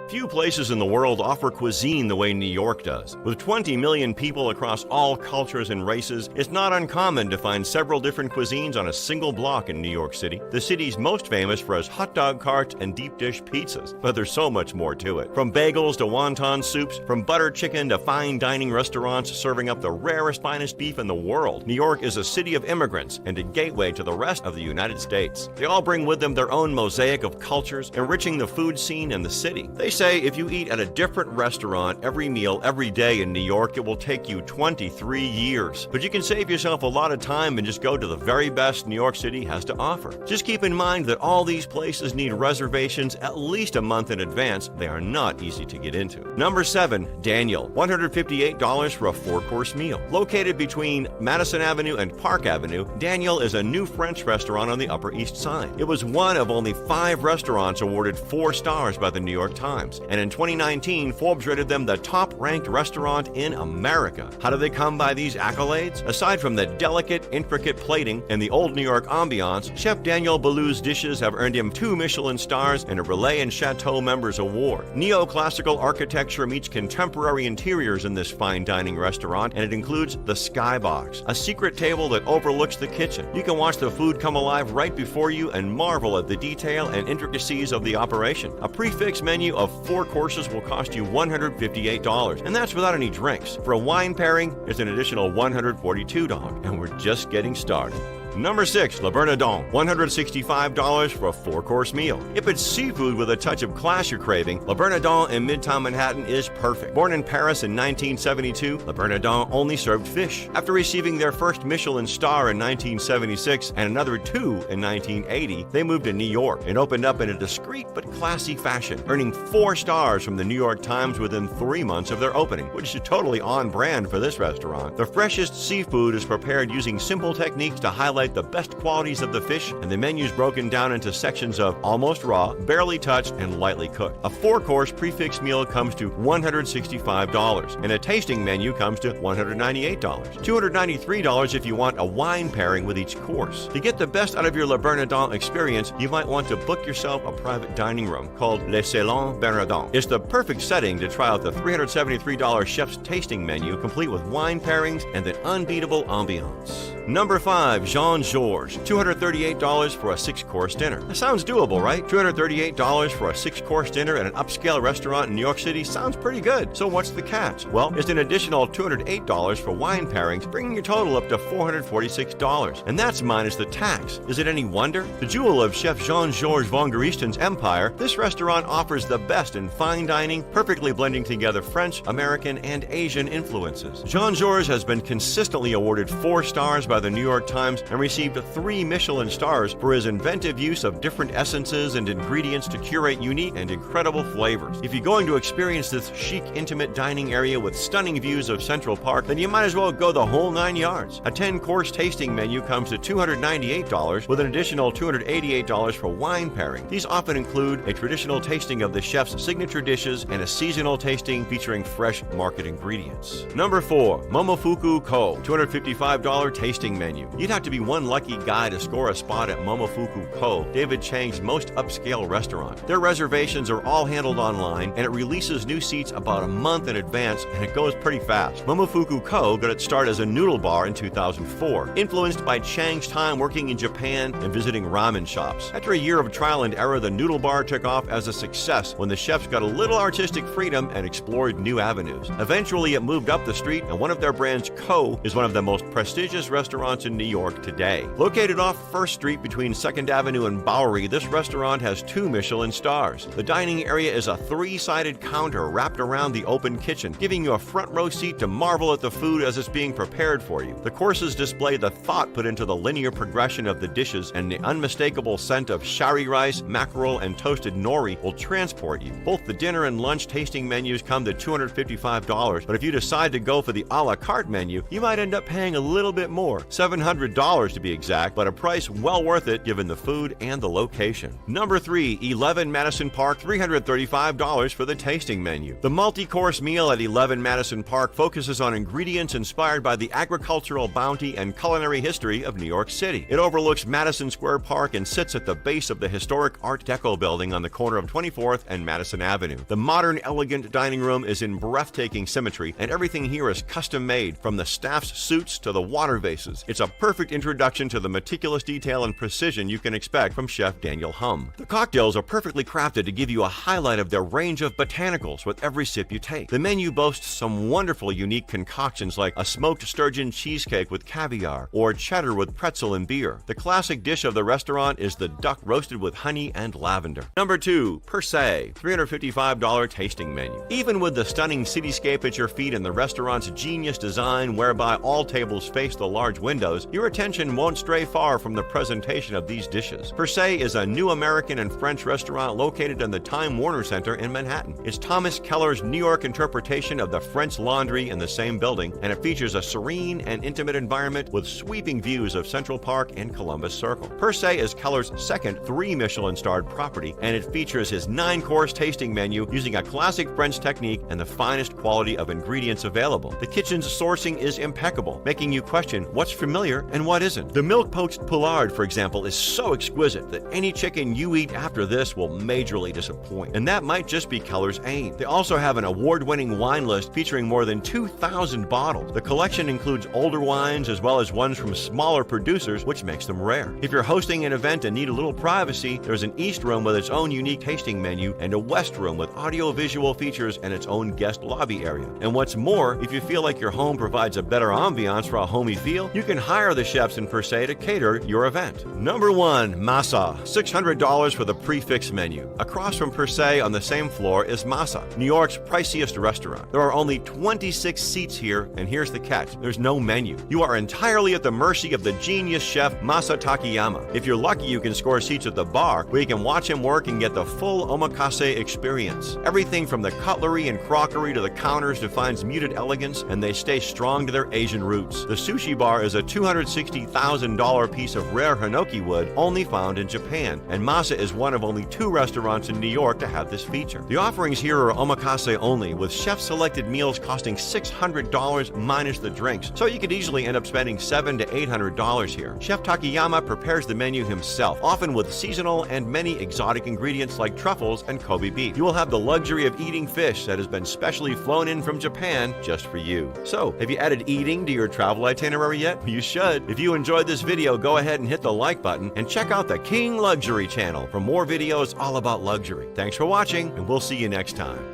Few places in the world offer cuisine the way New York does. With 20 million people across all cultures and races, it's not uncommon to find several different cuisines on a single block in New York City. The city's most famous for its hot dog carts and deep dish pizzas, but there's so much more to it. From bagels to wonton soups, from butter chicken to fine dining restaurants serving up the rarest, finest beef in the world, New York is a city of immigrants and a gateway to the rest of the United States. They all bring with them their own mosaic of cultures, enriching the food scene and the city. They say if you eat at a different restaurant every meal every day in New York, it will take you 23 years. But you can save yourself a lot of time and just go to the very best New York City has to offer. Just keep in mind that all these places need reservations at least a month in advance. They are not easy to get into. Number 7, Daniel, $158 for a 4-course meal. Located between Madison Avenue and Park Avenue, Daniel is a new French restaurant on the Upper East Side. It was one of only 5 restaurants awarded 4 stars by the New York Times. And in 2019, Forbes rated them the top-ranked restaurant in America. How do they come by these accolades? Aside from the delicate, intricate plating and the old New York ambiance, Chef Daniel Boulud's dishes have earned him 2 Michelin stars and a Relais and Chateau Members Award. Neoclassical architecture meets contemporary interiors in this fine dining restaurant, and it includes the Skybox, a secret table that overlooks the kitchen. You can watch the food come alive right before you and marvel at the detail and intricacies of the operation. A prefix menu of 4 courses will cost you $158, and that's without any drinks. For a wine pairing, it's an additional $142, and we're just getting started. Number 6, Le Bernardin, $165 for a 4-course meal. If it's seafood with a touch of class you're craving, Le Bernardin in Midtown Manhattan is perfect. Born in Paris in 1972, Le Bernardin only served fish. After receiving their first Michelin star in 1976 and another 2 in 1980, they moved to New York and opened up in a discreet but classy fashion, earning 4 stars from the New York Times within 3 months of their opening, which is totally on brand for this restaurant. The freshest seafood is prepared using simple techniques to highlight the best qualities of the fish, and the menu is broken down into sections of almost raw, barely touched, and lightly cooked. A 4-course prefix meal comes to $165, and a tasting menu comes to $198. $293 if you want a wine pairing with each course. To get the best out of your Le Bernardin experience, you might want to book yourself a private dining room called Le Salon Bernardin. It's the perfect setting to try out the $373 chef's tasting menu, complete with wine pairings and an unbeatable ambiance. Number 5, Jean-Georges, $238 for a 6-course dinner. That sounds doable, right? $238 for a 6-course dinner at an upscale restaurant in New York City sounds pretty good. So what's the catch? Well, it's an additional $208 for wine pairings, bringing your total up to $446. And that's minus the tax. Is it any wonder? The jewel of Chef Jean-Georges von Gerichten's empire, this restaurant offers the best in fine dining, perfectly blending together French, American, and Asian influences. Jean-Georges has been consistently awarded 4 stars by the New York Times and received 3 Michelin stars for his inventive use of different essences and ingredients to curate unique and incredible flavors. If you're going to experience this chic, intimate dining area with stunning views of Central Park, then you might as well go the whole 9 yards. A 10-course tasting menu comes to $298 with an additional $288 for wine pairing. These often include a traditional tasting of the chef's signature dishes and a seasonal tasting featuring fresh market ingredients. Number 4, Momofuku Ko, $255 tasting menu. You'd have to be one lucky guy to score a spot at Momofuku Ko, David Chang's most upscale restaurant. Their reservations are all handled online, and it releases new seats about a month in advance, and it goes pretty fast. Momofuku Ko got its start as a noodle bar in 2004, influenced by Chang's time working in Japan and visiting ramen shops. After a year of trial and error, the noodle bar took off as a success when the chefs got a little artistic freedom and explored new avenues. Eventually, it moved up the street, and one of their brands, Ko, is one of the most prestigious restaurants in New York today. Located off First Street between 2nd Avenue and Bowery, this restaurant has 2 Michelin stars. The dining area is a 3-sided counter wrapped around the open kitchen, giving you a front row seat to marvel at the food as it's being prepared for you. The courses display the thought put into the linear progression of the dishes, and the unmistakable scent of shari rice, mackerel, and toasted nori will transport you. Both the dinner and lunch tasting menus come to $255, but if you decide to go for the a la carte menu, you might end up paying a little bit more. $700 to be exact, but a price well worth it given the food and the location. Number 3, 11 Madison Park, $335 for the tasting menu. The multi-course meal at 11 Madison Park focuses on ingredients inspired by the agricultural bounty and culinary history of New York City. It overlooks Madison Square Park and sits at the base of the historic Art Deco building on the corner of 24th and Madison Avenue. The modern, elegant dining room is in breathtaking symmetry, and everything here is custom-made, from the staff's suits to the water vases. It's a perfect introduction to the meticulous detail and precision you can expect from Chef Daniel Hum. The cocktails are perfectly crafted to give you a highlight of their range of botanicals with every sip you take. The menu boasts some wonderful unique concoctions like a smoked sturgeon cheesecake with caviar or cheddar with pretzel and beer. The classic dish of the restaurant is the duck roasted with honey and lavender. Number 2, Per Se, $355 tasting menu. Even with the stunning cityscape at your feet and the restaurant's genius design whereby all tables face the large windows, your attention won't stray far from the presentation of these dishes. Per Se is a new American and French restaurant located in the Time Warner Center in Manhattan. It's Thomas Keller's New York interpretation of the French Laundry in the same building, and it features a serene and intimate environment with sweeping views of Central Park and Columbus Circle. Per Se is Keller's second 3 Michelin-starred property, and it features his 9-course tasting menu using a classic French technique and the finest quality of ingredients available. The kitchen's sourcing is impeccable, making you question what's familiar and what isn't. The milk-poached poulard, for example, is so exquisite that any chicken you eat after this will majorly disappoint. And that might just be Keller's aim. They also have an award-winning wine list featuring more than 2,000 bottles. The collection includes older wines as well as ones from smaller producers, which makes them rare. If you're hosting an event and need a little privacy, there's an East Room with its own unique tasting menu and a West Room with audio-visual features and its own guest lobby area. And what's more, if you feel like your home provides a better ambiance for a homey feel, you can hire the chefs in Per Se to cater your event. Number 1, Masa, $600 for the prefix menu. Across from Per Se on the same floor is Masa, New York's priciest restaurant. There are only 26 seats here, and here's the catch: there's no menu. You are entirely at the mercy of the genius chef Masa Takayama. If you're lucky, you can score seats at the bar where you can watch him work and get the full omakase experience. Everything from the cutlery and crockery to the counters defines muted elegance, and they stay strong to their Asian roots. The sushi bar is a $260,000 piece of rare hinoki wood only found in Japan, and Masa is one of only 2 restaurants in New York to have this feature. The offerings here are omakase only, with chef-selected meals costing $600 minus the drinks, so you could easily end up spending $700 to $800 here. Chef Takayama prepares the menu himself, often with seasonal and many exotic ingredients like truffles and Kobe beef. You will have the luxury of eating fish that has been specially flown in from Japan just for you. So, have you added eating to your travel itinerary yet? You should. If you enjoyed this video, go ahead and hit the like button and check out the King Luxury channel for more videos all about luxury. Thanks for watching, and we'll see you next time.